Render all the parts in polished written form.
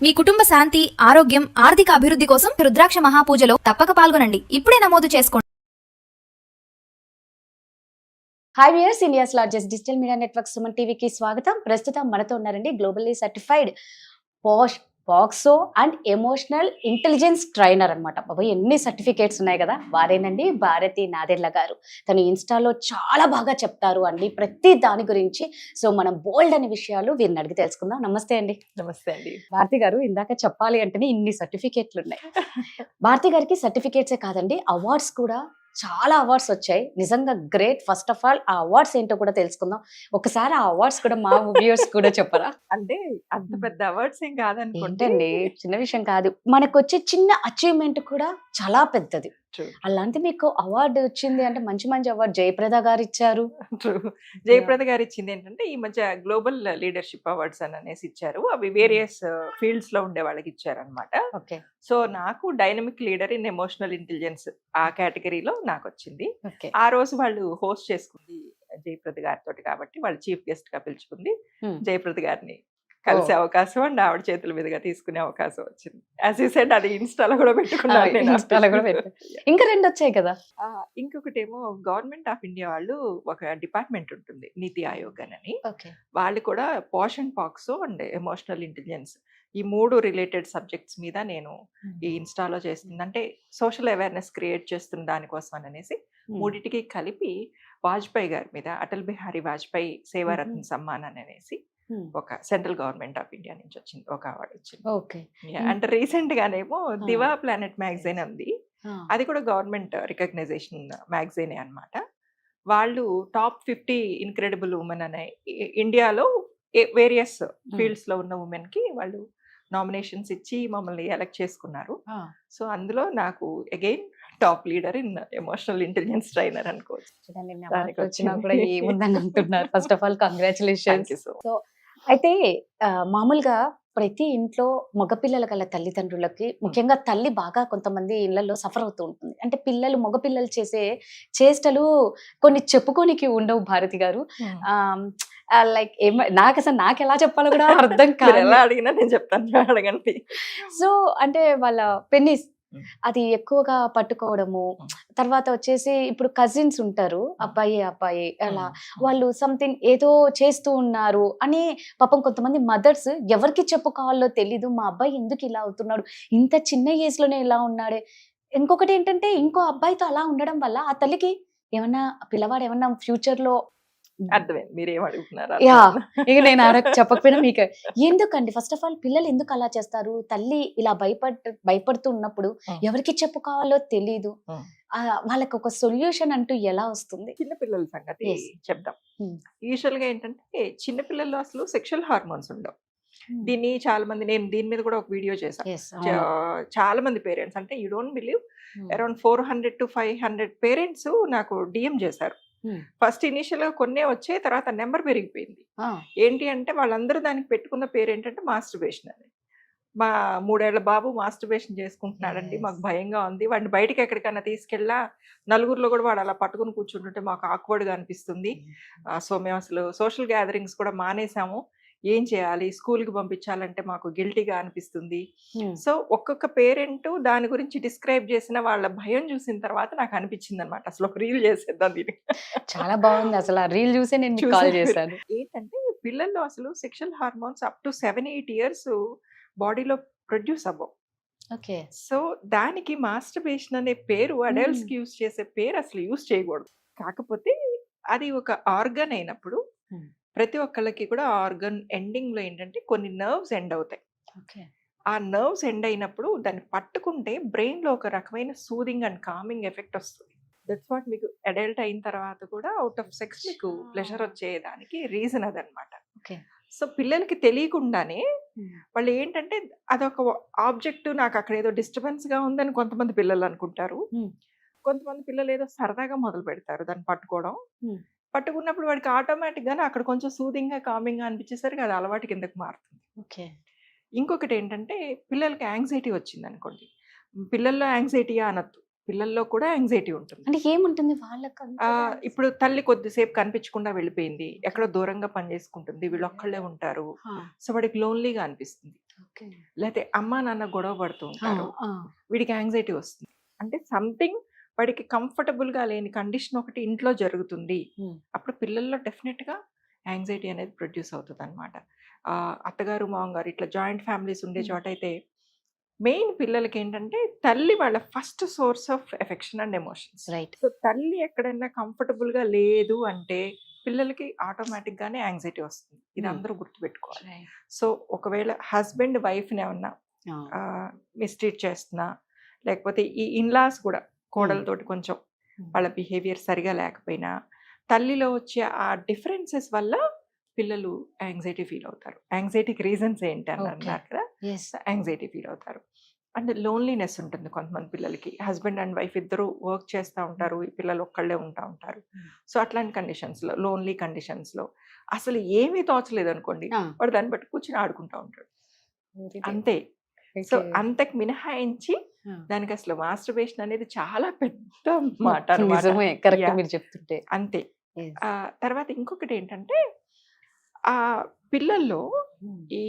మీ కుటుంబ శాంతి, ఆరోగ్యం, ఆర్థిక అభివృద్ధి కోసం రుద్రాక్ష మహాపూజలో తప్పక పాల్గొనండి. ఇప్పుడే నమోదు చేసుకోండి. Hi viewers, India's largest digital media network Suman టీవీకి స్వాగతం. ప్రస్తుతం మనతో ఉన్నారండి globally certified POCSO and emotional intelligence trainer అనమాట. బాబాయ్ ఎన్ని సర్టిఫికేట్స్ ఉన్నాయి కదా, వారేనండి భారతి నాదెళ్ల గారు. తను ఇన్స్టాలో చాలా బాగా చెప్తారు అండి ప్రతి దాని గురించి. సో మనం బోల్డ్ అనే విషయాలు వీరిని అడిగి తెలుసుకుందాం. నమస్తే అండి. నమస్తే అండి. భారతి గారు, ఇందాక చెప్పాలి అంటేనే ఇన్ని సర్టిఫికేట్లు ఉన్నాయి. భారతి గారికి సర్టిఫికేట్సే కాదండి, అవార్డ్స్ కూడా చాలా అవార్డ్స్ వచ్చాయి. నిజంగా గ్రేట్. ఫస్ట్ ఆఫ్ ఆల్ ఆ అవార్డ్స్ ఏంటో కూడా తెలుసుకుందాం. ఒకసారి ఆ అవార్డ్స్ కూడా మా వ్యూయర్స్ కూడా చెప్పరా? అంటే అంత పెద్ద అవార్డ్స్ ఏం కాదనుకోండి. ఏంటండి, చిన్న విషయం కాదు. మనకు వచ్చే చిన్న అచీవ్మెంట్ కూడా చాలా పెద్దది. అలాంటి మీకు అవార్డు వచ్చింది అంటే మంచి మంచి అవార్డు జయప్రద గారు ఇచ్చారు. జయప్రద గారు ఇచ్చింది ఏంటంటే ఈ మధ్య గ్లోబల్ లీడర్షిప్ అవార్డ్స్ అని అనేసి ఇచ్చారు. అవి వేరియస్ ఫీల్డ్స్ లో ఉండే వాళ్ళకి ఇచ్చారనమాట. ఓకే. సో నాకు dynamic leader in emotional intelligence ఆ కేటగిరీలో నాకు వచ్చింది. ఓకే. ఆ రోజు వాళ్ళు హోస్ట్ చేసుకుంది జయప్రద గారితో కాబట్టి వాళ్ళు చీఫ్ గెస్ట్ గా పిలుచుకుంది. జయప్రద గారిని కలిసే అవకాశం అండ్ ఆవిడ చేతుల మీదుగా తీసుకునే అవకాశం వచ్చింది. యాజ్ యూ సెడ్ అది ఇన్స్టాలో కూడా పెట్టుకున్నాను నేను. ఇంకా రెండు వచ్చాయి కదా. ఇంకొకటి ఏమో గవర్నమెంట్ ఆఫ్ ఇండియా వాళ్ళు ఒక డిపార్ట్మెంట్ ఉంటుంది, నీతి ఆయోగ్ అని. ఓకే. వాళ్ళు కూడా POSH and POCSO and emotional intelligence ఈ మూడు రిలేటెడ్ సబ్జెక్ట్స్ మీద నేను ఈ ఇన్స్టాలో చేస్తుంది, అంటే సోషల్ అవేర్నెస్ క్రియేట్ చేస్తున్న దానికోసం అనేసి మూడింటికి కలిపి వాజ్పేయి గారి మీద, అటల్ బిహారీ వాజ్పేయి సేవారత్న సమ్మాన్ అని అనేసి ఒక సెంట్రల్ గవర్నమెంట్ ఆఫ్ ఇండియా నుంచి వచ్చింది, ఒక అవార్డు వచ్చింది. ఓకే. అంటే రీసెంట్ గానేమో దివా ప్లానెట్ మ్యాగజైన్ ఉంది, అది కూడా గవర్నమెంట్ రికగ్నైజేషన్ మ్యాగజైన్ అన్నమాట. వాళ్ళు టాప్ 50 ఇన్క్రెడిబుల్ ఉమెన్ అనే ఇండియాలో వేరియస్ ఫీల్డ్స్ లో ఉన్న ఉమెన్ కి వాళ్ళు నామినేషన్స్ ఇచ్చి మమ్మల్ని ఎలక్ట్ చేసుకున్నారు. సో అందులో నాకు again top leader in emotional intelligence trainer అనుకోవచ్చు. First of all congratulations. So అయితే మామూలుగా ప్రతి ఇంట్లో మగపిల్లల గల తల్లిదండ్రులకి, ముఖ్యంగా తల్లి బాగా కొంతమంది ఇళ్లలో సఫర్ అవుతూ ఉంటుంది. అంటే మగపిల్లలు చేసే చేష్టలు కొన్ని చెప్పుకోనికి ఉండవు భారతి గారు. లైక్ నాకు ఎలా చెప్పాలో కూడా అర్థం కాదు. ఎలా అడిగినా నేను చెప్తాను, అడగండి. సో అంటే వాళ్ళ పెన్నిస్ అది ఎక్కువగా పట్టుకోవడము, తర్వాత వచ్చేసి ఇప్పుడు కజిన్స్ ఉంటారు, అబ్బాయి అలా వాళ్ళు సంథింగ్ ఏదో చేస్తూ ఉన్నారు అని పాపం కొంతమంది మదర్స్ ఎవరికి చెప్పుకోవాలో తెలీదు. మా అబ్బాయి ఎందుకు ఇలా అవుతున్నాడు, ఇంత చిన్న ఏజ్ లోనే ఇలా ఉన్నాడే. ఇంకొకటి ఏంటంటే ఇంకో అబ్బాయితో అలా ఉండడం వల్ల ఆ తల్లికి ఏమన్నా పిల్లవాడు ఏమన్నా ఫ్యూచర్ లో అర్థమైంది మీరేం అడుగుతున్నారు. ఇక నేను చెప్పకపోయినా మీకు ఎందుకండి, ఫస్ట్ ఆఫ్ ఆల్ పిల్లలు ఎందుకు అలా చేస్తారు? తల్లి ఇలా భయపడుతూ ఉన్నప్పుడు ఎవరికి చెప్పుకోవాలో తెలీదు. వాళ్ళకి ఒక సొల్యూషన్ అంటూ ఎలా వస్తుంది? చిన్నపిల్లల సంగతి చెప్దాం. యూజువల్ గా ఏంటంటే చిన్నపిల్లల్లో అసలు సెక్షువల్ హార్మోన్స్ ఉండవు. దీన్ని చాలా మంది, నేను దీని మీద కూడా ఒక వీడియో చేశాను. చాలా మంది పేరెంట్స్, అంటే you don't believe, around 400 to 500 parents నాకు డిఎం చేశారు. ఫస్ట్ ఇనిషియల్ గా కొన్నే వచ్చే, తర్వాత నెంబర్ పెరిగిపోయింది. ఏంటి అంటే వాళ్ళందరూ దానికి పెట్టుకున్న పేరు ఏంటంటే మాస్టర్బేషన్ అని. మా 3 ఏళ్ల బాబు మాస్టర్బేషన్ చేసుకుంటున్నాడండి, మాకు భయంగా ఉంది, వాడిని బయటకి ఎక్కడికైనా తీసుకెళ్ళా నలుగురిలో కూడా వాడు అలా పట్టుకుని కూర్చుంటుంటే మాకు ఆక్వర్డ్గా అనిపిస్తుంది. సో మేము అసలు సోషల్ గ్యాదరింగ్స్ కూడా మానేసాము, ఏం చేయాలి, స్కూల్కి పంపించాలంటే మాకు గిల్టీగా అనిపిస్తుంది. సో ఒక్కొక్క పేరెంట్ దాని గురించి డిస్క్రైబ్ చేసిన వాళ్ళ భయం చూసిన తర్వాత నాకు అనిపించింది అనమాట, అసలు ఒక రీల్ చేసేద్దాం దీన్ని. చాలా బాగుంది. అసలు ఆ రీల్ చూసే నేను కాల్ చేశాను. ఏంటంటే పిల్లల్లో అసలు sexual hormones up to 7-8 years బాడీలో ప్రొడ్యూస్ అవ్వవు. ఓకే. సో దానికి మాస్టర్బేషన్ అనే పేరు, అడల్ట్స్ కి యూజ్ చేసే పేరు అసలు యూజ్ చేయకూడదు. కాకపోతే అది ఒక ఆర్గన్ అయినప్పుడు ప్రతి ఒక్కళ్ళకి కూడా ఆర్గన్ ఎండింగ్ లో ఏంటంటే కొన్ని నర్వ్స్ ఎండ్ అవుతాయి. ఆ నర్వ్స్ ఎండ్ అయినప్పుడు దాన్ని పట్టుకుంటే బ్రెయిన్ లో ఒక రకమైన సూదింగ్ అండ్ కామింగ్ ఎఫెక్ట్ వస్తుంది. దట్స్ వాట్ మీకు అడల్ట్ అయిన తర్వాత కూడా అవుట్ ఆఫ్ సెక్స్ మీకు ప్లెజర్ వచ్చేదానికి రీజన్ అదనమాట. సో పిల్లలకి తెలియకుండానే వాళ్ళు ఏంటంటే అదొక ఆబ్జెక్ట్, నాకు అక్కడ ఏదో డిస్టర్బెన్స్ గా ఉందని కొంతమంది పిల్లలు అనుకుంటారు. కొంతమంది పిల్లలు ఏదో సరదాగా మొదలు పెడతారు దాన్ని పట్టుకోవడం. పట్టుకున్నప్పుడు వాడికి ఆటోమేటిక్ గానే అక్కడ కొంచెం సూదింగ్ గా కామింగ్ గా అనిపించేసరికి అది అలవాటు కిందకి మారుతుంది. ఇంకొకటి ఏంటంటే పిల్లలకి యాంగ్జైటీ వచ్చింది అనుకోండి, పిల్లల్లో యాంగ్జైటీయా అనొద్దు, పిల్లల్లో కూడా యాంగ్జైటీ ఉంటుంది. అంటే ఏముంటుంది వాళ్ళకి ఇప్పుడు తల్లి కొద్దిసేపు కనిపించకుండా వెళ్ళిపోయింది, ఎక్కడో దూరంగా పని చేసుకుంటుంది, వీళ్ళు ఒక్కళ్ళే ఉంటారు, సో వాడికి లోన్లీగా అనిపిస్తుంది. లేకపోతే అమ్మా నాన్న గొడవ పడుతూ ఉంటారు, వీడికి యాంగ్జైటీ వస్తుంది. అంటే సంథింగ్ వాడికి కంఫర్టబుల్ గా లేని కండిషన్ ఒకటి ఇంట్లో జరుగుతుంది, అప్పుడు పిల్లల్లో డెఫినెట్ గా యాంగ్జైటీ అనేది ప్రొడ్యూస్ అవుతుంది అనమాట. అత్తగారు మామగారు ఇట్లా జాయింట్ ఫ్యామిలీస్ ఉండే చోట అయితే మెయిన్ పిల్లలకి ఏంటంటే తల్లి వాళ్ళ first source of affection and emotions. Right. So తల్లి ఎక్కడైనా కంఫర్టబుల్ గా లేదు అంటే పిల్లలకి ఆటోమేటిక్ గానే యాంగ్జైటీ వస్తుంది. ఇది అందరూ గుర్తుపెట్టుకోవాలి. సో ఒకవేళ హస్బెండ్ వైఫ్ ని ఏమన్నా మిస్ట్రీట్ చేస్తున్నా, లేకపోతే ఈ ఇన్లాస్ కూడా కోడలతోటి కొంచెం వాళ్ళ బిహేవియర్ సరిగా లేకపోయినా, తల్లిలో వచ్చే ఆ డిఫరెన్సెస్ వల్ల పిల్లలు యాంగ్జైటీ ఫీల్ అవుతారు. యాంగ్జైటీకి రీజన్స్ ఏంటి అని అన్నారు కదా, యాంగ్జైటీ ఫీల్ అవుతారు. అండ్ లోన్లీనెస్ ఉంటుంది కొంతమంది పిల్లలకి. హస్బెండ్ అండ్ వైఫ్ ఇద్దరు వర్క్ చేస్తూ ఉంటారు, ఈ పిల్లలు ఒక్కళ్ళే ఉంటారు. సో అట్లాంటి కండిషన్స్లో, లోన్లీ కండిషన్స్లో అసలు ఏమీ తోచలేదు అనుకోండి, వాడు దాన్ని బట్టి కూర్చొని ఆడుకుంటూ ఉంటాడు అంతే. సో అంతకు మినహాయించి దానికి అసలు మాస్టర్బేషన్ అనేది చాలా పెద్ద మాట చెప్తుంటే అంతే. తర్వాత ఇంకొకటి ఏంటంటే ఆ పిల్లల్లో ఈ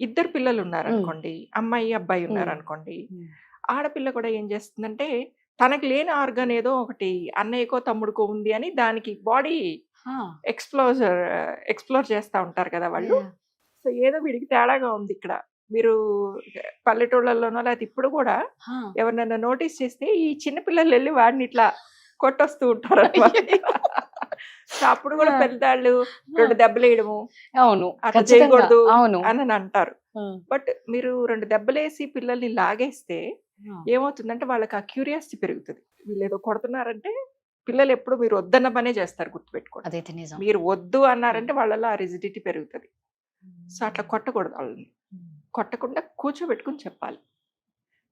ఇద్దరు పిల్లలు ఉన్నారనుకోండి, అమ్మాయి అబ్బాయి ఉన్నారనుకోండి, ఆడపిల్ల కూడా ఏం చేస్తుందంటే తనకి లేని ఆర్గన్ ఏదో ఒకటి అన్నయ్యకో తమ్ముడికో ఉంది అని దానికి బాడీ ఎక్స్ప్లోర్ చేస్తూ ఉంటారు కదా వాళ్ళు. సో ఏదో వీడికి తేడాగా ఉంది ఇక్కడ. మీరు పల్లెటూళ్ళలోనో లేకపోతే ఇప్పుడు కూడా ఎవరినైనా నోటీస్ చేస్తే ఈ చిన్న పిల్లలు వెళ్ళి వాడిని ఇట్లా కొట్టొస్తూ ఉంటారు అన్నమాట. సో అప్పుడు కూడా పెద్దవాళ్ళు 2 దెబ్బలు వేయడము, అవును అట్లా చేయకూడదు అని అంటారు. బట్ మీరు 2 దెబ్బలేసి పిల్లల్ని లాగేస్తే ఏమవుతుందంటే వాళ్ళకి ఆ క్యూరియాసిటీ పెరుగుతుంది. వీళ్ళు ఏదో కొడుతున్నారంటే పిల్లలు ఎప్పుడు మీరు వద్దన్న పనే చేస్తారు, గుర్తుపెట్టుకోండి. అదైతే నిజం. మీరు వద్దు అన్నారంటే వాళ్ళలో ఆ రిజిడిటీ పెరుగుతుంది. సో అట్లా కొట్టకూడదు వాళ్ళని. కొట్టకుండా కూర్చోబెట్టుకుని చెప్పాలి,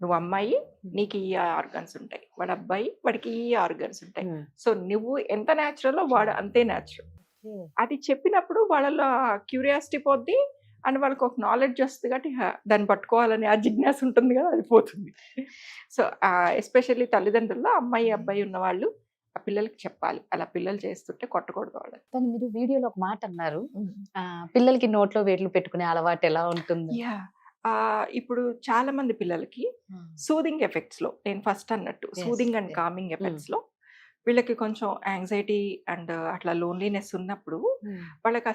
నువ్వు అమ్మాయి నీకు ఈ ఆర్గన్స్ ఉంటాయి, వాడు అబ్బాయి వాడికి ఈ ఆర్గన్స్ ఉంటాయి, సో నువ్వు ఎంత న్యాచురల్లో వాడు అంతే న్యాచురల్. అది చెప్పినప్పుడు వాళ్ళలో క్యూరియాసిటీ పోద్ది అండ్ వాళ్ళకి ఒక నాలెడ్జ్ వస్తుంది కాబట్టి దాన్ని పట్టుకోవాలని ఆ జిజ్ఞాస ఉంటుంది కదా, అది పోతుంది. సో ఎస్పెషల్లీ తల్లిదండ్రుల్లో అమ్మాయి అబ్బాయి ఉన్న వాళ్ళు ఆ పిల్లలకి చెప్పాలి, అలా పిల్లలు చేస్తుంటే కొట్టకూడదు వాళ్ళని. కానీ మీరు వీడియోలో ఒక మాట అన్నారు, పిల్లలకి నోట్లో వేట్లు పెట్టుకునే అలవాటు ఎలా ఉంటుంది? ఇప్పుడు చాలా మంది పిల్లలకి సూదింగ్ ఎఫెక్ట్స్ లో, నేను ఫస్ట్ అన్నట్టు సూదింగ్ అండ్ కామింగ్ ఎఫెక్ట్స్ లో వీళ్ళకి కొంచెం యాంగ్జైటీ అండ్ అట్లా లోన్లీనెస్ ఉన్నప్పుడు వాళ్ళకి ఆ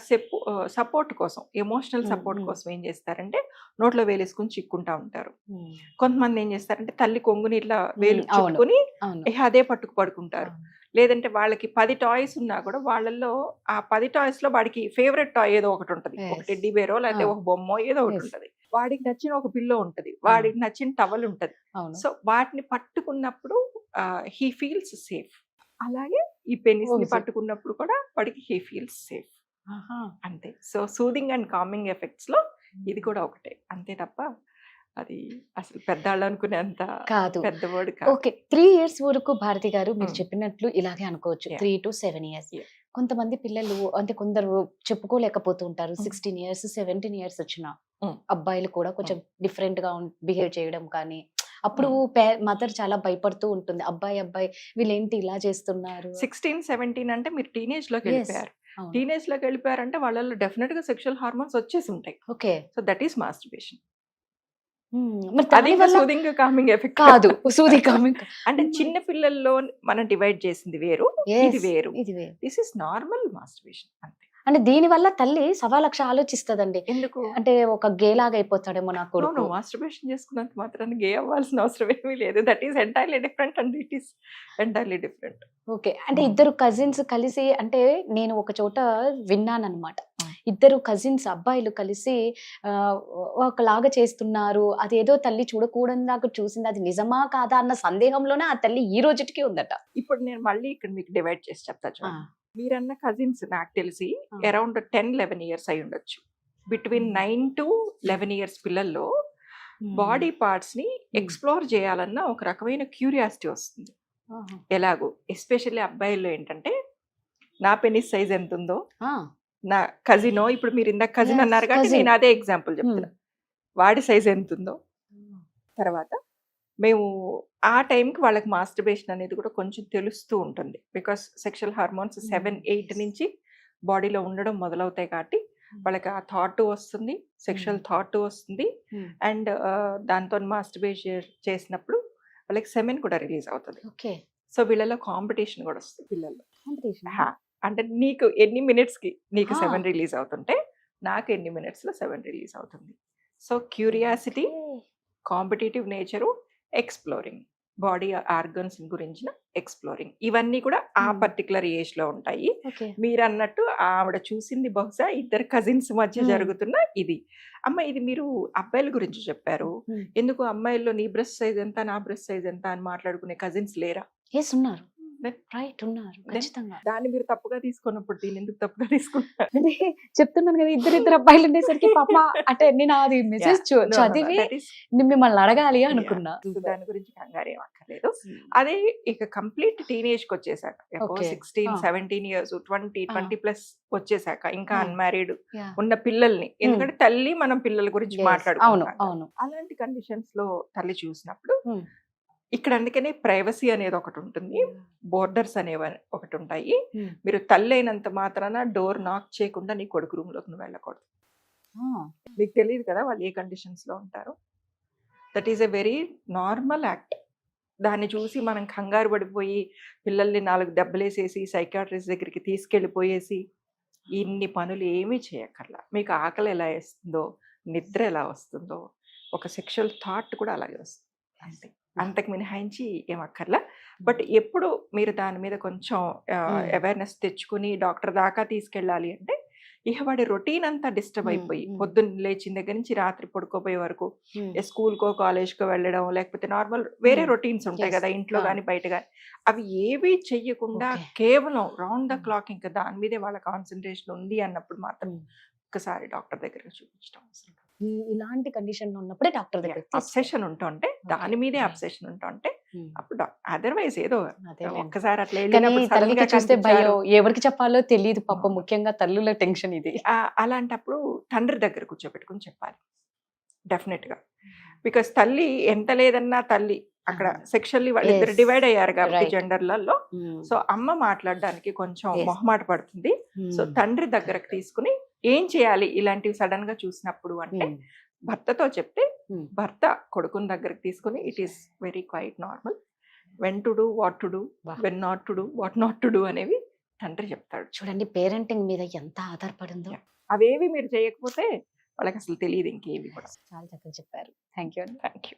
సపోర్ట్ కోసం, ఎమోషనల్ సపోర్ట్ కోసం ఏం చేస్తారంటే నోట్లో వేలేసుకుని చిక్కుంటా ఉంటారు. కొంతమంది ఏం చేస్తారంటే తల్లి కొంగుని ఇట్లా వేలు చిక్కుని అదే పట్టుకు పడుకుంటారు. లేదంటే వాళ్ళకి 10 టాయ్స్ ఉన్నా కూడా వాళ్ళల్లో ఆ 10 టాయ్స్ లో వాడికి ఫేవరెట్ టాయ్ ఏదో ఒకటి ఉంటుంది, ఒక టెడ్డీ బేరో లేకపోతే ఒక బొమ్మో ఏదో ఒకటి ఉంటుంది, వాడికి నచ్చిన ఒక పిల్లో ఉంటది, వాడికి నచ్చిన టవల్ ఉంటది. సో వాటిని పట్టుకున్నప్పుడు హీ ఫీల్స్ సేఫ్. అలాగే ఈ పెన్నిస్ ని పట్టుకున్నప్పుడు కూడా వాడికి హీ ఫీల్స్ సేఫ్ అంతే. So soothing and coming effects లో ఇది కూడా ఒకటే, అంతే తప్ప అది అసలు పెద్దవాళ్ళు అనుకునేంత కాదు, పెద్ద వర్డ్ కాదు. ఓకే, 3 years వరకు భారతి గారు మీరు చెప్పినట్లు ఇలాగే అనుకోవచ్చు, 3 to 7 years. కొంతమంది పిల్లలు అంటే కొందరు చెప్పుకోలేకపోతూ ఉంటారు, 16 years 17 years వచ్చిన అబ్బాయిలు కూడా కొంచెం డిఫరెంట్ గా బిహేవ్ చేయడం కానీ, అప్పుడు మదర్ చాలా భయపడుతూ ఉంటుంది, అబ్బాయి వీళ్ళేంటి ఇలా చేస్తున్నారు. 16-17 అంటే మీరు టీనేజ్ లోకి వెళ్ళిపోయారు. టీనేజ్ లోకి వెళ్ళిపోయారంటే వాళ్ళలో డెఫినెట్ గా సెక్షువల్ హార్మోన్స్ వచ్చేసి ఉంటాయి. Okay, so that is masturbation. అది సూదింగ్ కామింగ్ ఎఫెక్ట్ కాదు, సూది కామింగ్ అంటే చిన్న పిల్లల్లో మనం డివైడ్ చేసింది వేరు, ఇది వేరు. దిస్ ఇస్ నార్మల్ మాస్టర్బేషన్ అంతే. అంటే దీని వల్ల తల్లి 1,00,000 ఆలోచిస్తదండి, ఎందుకు అంటే ఒక గే లాగా అయిపోతాడేమో నా కొడుకు. మాస్టర్బేషన్ చేసుకున్నంత మాత్రాన్ని గే అవ్వాల్సిన అవసరం ఏమీ లేదు. That is entirely different and it is entirely different. Okay, అంటే ఇద్దరు కజిన్స్ కలిసి, అంటే నేను ఒక చోట విన్నానన్నమాట, ఇద్దరు కజిన్స్ అబ్బాయిలు కలిసి ఒకలాగా చేస్తున్నారు, అదేదో తల్లి చూడకూడదు చూసింది, అది నిజమా కాదా అన్న సందేహంలోనే ఆ తల్లి ఈ రోజుకి ఉందట. ఇప్పుడు నేను మళ్ళీ ఇక్కడ మీకు డివైడ్ చేసి చెప్తా చూడండి. మీరన్న కజిన్స్ నాకు తెలిసి అరౌండ్ 10-11 years అయి ఉండొచ్చు. బిట్వీన్ 9 to 11 years పిల్లల్లో బాడీ పార్ట్స్ ని ఎక్స్ప్లోర్ చేయాలన్న ఒక రకమైన క్యూరియాసిటీ వస్తుంది. ఎలాగో ఎస్పెషల్లీ అబ్బాయిల్లో ఏంటంటే నా పెనిస్ సైజ్ ఎంత ఉందో, నా కజినో, ఇప్పుడు మీరు ఇందాక కజిన్ అన్నారు కాబట్టి నేను అదే ఎగ్జాంపుల్ చెప్తున్నా, వాడి సైజ్ ఎంత ఉందో, తర్వాత మేము ఆ టైంకి వాళ్ళకి మాస్టర్బేషన్ అనేది కూడా కొంచెం తెలుస్తూ ఉంటుంది. బికాస్ సెక్షువల్ హార్మోన్స్ 7-8 నుంచి బాడీలో ఉండడం మొదలవుతాయి కాబట్టి వాళ్ళకి ఆ థాట్ వస్తుంది, సెక్షువల్ థాట్ వస్తుంది. అండ్ దాంతో మాస్టర్బేట్ చేసినప్పుడు వాళ్ళకి సెమెన్ కూడా రిలీజ్ అవుతుంది. ఓకే. సో వీళ్ళలో కాంపిటీషన్ కూడా వస్తుంది పిల్లల్లో. కాంపిటీషన్. అంటే నీకు ఎన్ని మినిట్స్కి నీకు ఆ. 7 రిలీజ్ అవుతుంటే నాకు ఎన్ని మినిట్స్లో 7 రిలీజ్ అవుతుంది. So curiosity, competitive nature, exploring, body organs గురించిన ఎక్స్ప్లోరింగ్, ఇవన్నీ కూడా ఆ పర్టికులర్ ఏజ్ లో ఉంటాయి. ఓకే. మీరు అన్నట్టు ఆవిడ చూసింది బహుశా ఇద్దరు కజిన్స్ మధ్య జరుగుతున్న ఇది. అమ్మ ఇది మీరు అబ్బాయిల గురించి చెప్పారు, ఎందుకు అమ్మాయిల్లో నీ బ్రెస్ట్ సైజ్ ఎంత నా బ్రెస్ట్ సైజ్ ఎంత అని మాట్లాడుకునే కజిన్స్ లేరా? ఎస్ ఉన్నారు, రైట్ ఉన్నారు ఖచ్చితంగా. దాన్ని మీరు తప్పుగా తీసుకున్నప్పుడు దీన్ని ఎందుకు తప్పుగా తీసుకుంటారు? అంటే చెప్తున్నాను కదా, ఇద్దరు అబ్బాయిలు ఉండేసరికి పాప అంటే నేను అది మెసేజ్ చదివి నేను మిమ్మల్ని అడగాలి అనుకున్నా. దాని గురించి కంగారు ఏం అక్కర్లేదు. అదే ఇక కంప్లీట్ టీనేజ్ కి వచ్చేసాక, 16-17 ఇయర్స్, 20+ వచ్చేసాక, ఇంకా అన్మ్యారీడ్ ఉన్న పిల్లల్ని, ఎందుకంటే తల్లి మనం పిల్లల గురించి మాట్లాడుకుంటాం, అలాంటి కండిషన్స్ లో తల్లి చూసినప్పుడు ఇక్కడ అందుకనే ప్రైవసీ అనేది ఒకటి ఉంటుంది, బోర్డర్స్ అనేవి ఒకటి ఉంటాయి. మీరు తల్లి అయినంత మాత్రాన డోర్ నాక్ చేయకుండా నీ కొడుకు రూమ్ లోకి నువ్వు వెళ్ళకూడదు. మీకు తెలియదు కదా వాళ్ళు ఏ కండిషన్స్ లో ఉంటారు. That is a very normal act. దాన్ని చూసి మనం కంగారు పడిపోయి పిల్లల్ని 4 దెబ్బలేసేసి సైకాట్రిస్ట్ దగ్గరికి తీసుకెళ్ళిపోయేసి ఇన్ని పనులు ఏమీ చేయక్కర్లా. మీకు ఆకలి ఎలా వేస్తుందో, నిద్ర ఎలా వస్తుందో, ఒక సెక్షువల్ థాట్ కూడా అలాగే వస్తుంది, అంతే. అంతకు మినహాయించి ఏమక్కర్లా. బట్ ఎప్పుడు మీరు దాని మీద కొంచెం అవేర్నెస్ తెచ్చుకుని డాక్టర్ దాకా తీసుకెళ్ళాలి అంటే, ఇక వాడి రొటీన్ అంతా డిస్టర్బ్ అయిపోయి పొద్దున్న లేచిన దగ్గర నుంచి రాత్రి పడుకోపోయే వరకు స్కూల్కో కాలేజ్కో వెళ్ళడం, లేకపోతే నార్మల్ వేరే రొటీన్స్ ఉంటాయి కదా ఇంట్లో కానీ బయట కానీ, అవి ఏవి చెయ్యకుండా కేవలం రౌండ్ ద క్లాక్ ఇంకా దాని మీదే వాళ్ళ కాన్సన్ట్రేషన్ ఉంది అన్నప్పుడు మాత్రం ఒకసారి డాక్టర్ దగ్గర చూపించడం అవసరం. ఇలాంటి కండిషన్ లో ఉన్నప్పుడే డాక్టర్ దగ్గర అబ్సెషన్ ఉంటుంటే, దాని మీదే అబ్సెషన్ ఉంటుంటే అప్పుడు అదర్వైజ్ ఏదో ఒక్కసారి అట్లా తల్లికి చూస్తే భయం, ఎవరికి చెప్పాలో తెలియదు పాప, ముఖ్యంగా తల్లుల టెన్షన్ ఇది. అలాంటప్పుడు తండ్రి దగ్గర కూర్చోబెట్టుకుని చెప్పాలి డెఫినెట్ గా. బికాస్ తల్లి ఎంత లేదన్నా తల్లి అక్కడ సెక్షువల్లీ వాళ్ళిద్దరు డివైడ్ అయ్యారు కాబట్టి జెండర్లలో. సో అమ్మ మాట్లాడడానికి కొంచెం మొహమాట పడుతుంది. సో తండ్రి దగ్గరకు తీసుకుని ఏం చేయాలి ఇలాంటివి సడన్ గా చూసినప్పుడు అంటే, భర్తతో చెప్తే భర్త కొడుకుని దగ్గరకు తీసుకుని it is very quite normal, when to do, what to do, when not to do, what not to do అనేవి తండ్రి చెప్తాడు. చూడండి పేరెంటింగ్ మీద ఎంత ఆధారపడిందో. అవేవి మీరు చేయకపోతే వాళ్ళకి అసలు తెలియదు ఇంకేవి కూడా. చాలా చక్కగా చెప్పారు. Thank you.